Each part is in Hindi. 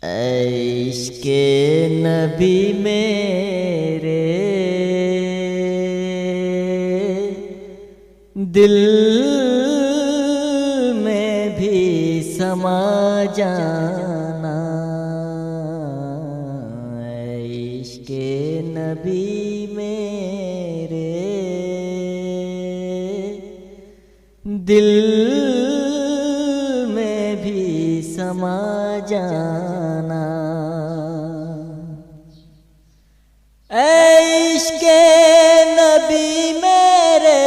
इश्क़े नबी मेरे दिल में भी समा जाना। इश्क़े नबी मेरे दिल में भी समा जाना। इश्क़े नबी मेरे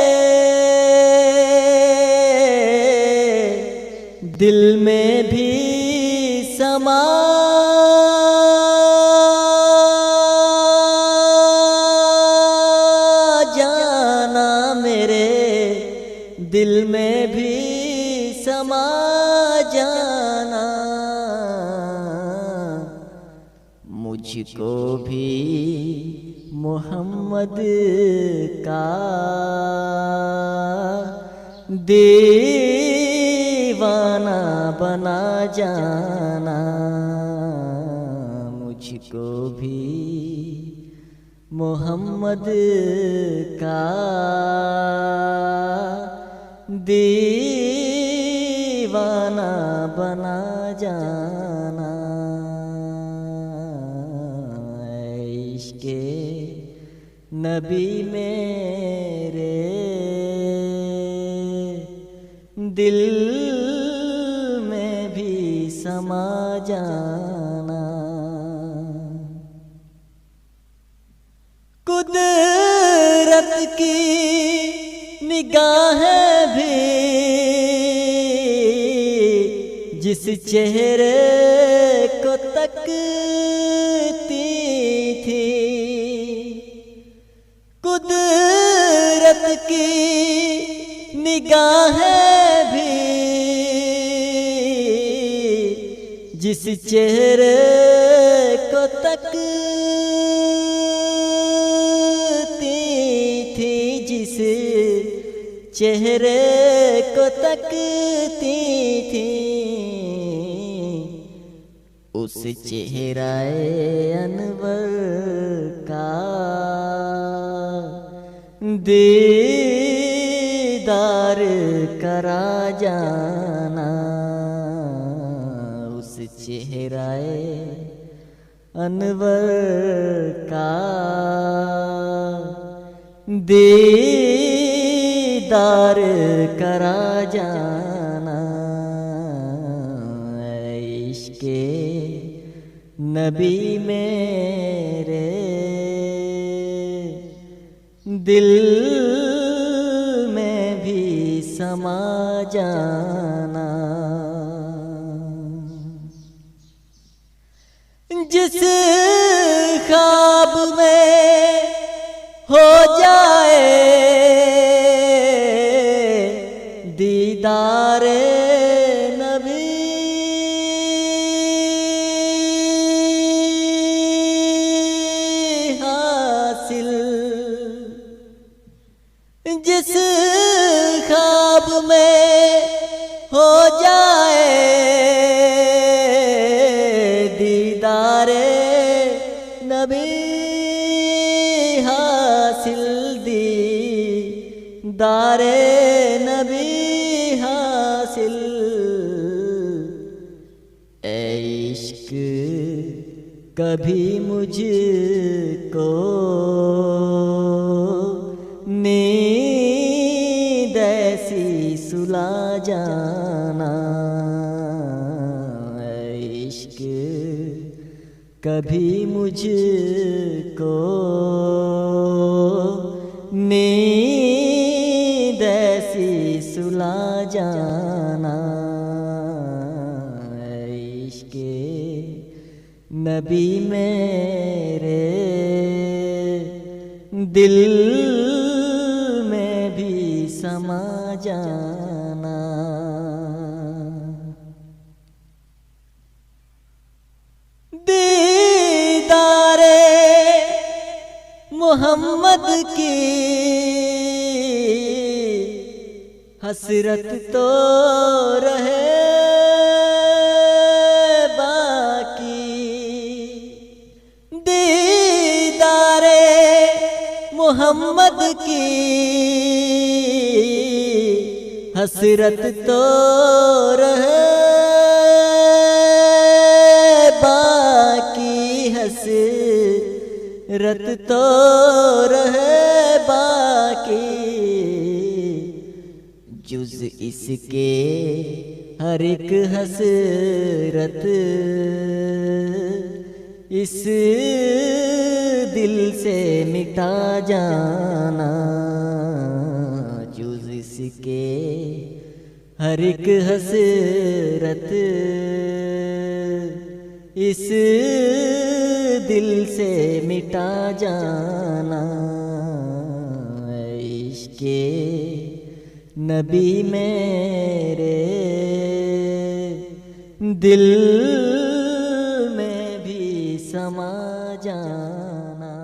दिल में भी समा जाना। मेरे दिल में भी समा जाना। मुझको भी मोहम्मद का दीवाना बना जाना। मुझको भी मोहम्मद का दीवाना बना जाना। इश्क़े नबी मेरे दिल में भी समा जाना। कुदरत की निगाहें भी जिस चेहरे को तकती थी, कुदरत की निगाहें भी जिस चेहरे को तकती थी, जिस चेहरे को तकती थी, उस चेहराए अनवर का दीदार करा जाना। उस चेहराए अनवर का दीदार करा जाना। इश्क़े नबी मेरे दिल में भी समा जाना। जिस ख्वाब में हो जाए दीदारे नबी, हासिल जिस ख्वाब में हो जाए दीदारे नबी, हासिल दीदारे नबी हासिल। इश्क़ कभी मुझको नींद ऐसी सुला जाना। इश्क़ कभी मुझको नींद ऐसी सुला जाना। इश्क़े नबी मेरे दिल में भी समा जाना। दीदारे मोहम्मद की हसरत तो रहे बाकी, की हसरत तो रहे, बाकी हसरत तो रहे बाकी, जुज इसके हर एक हसरत इस दिल से मिटा जाना, जुज इसके हर एक हसरत इस दिल से मिटा जाना। इश्क़े नबी मेरे दिल में भी समा जाना।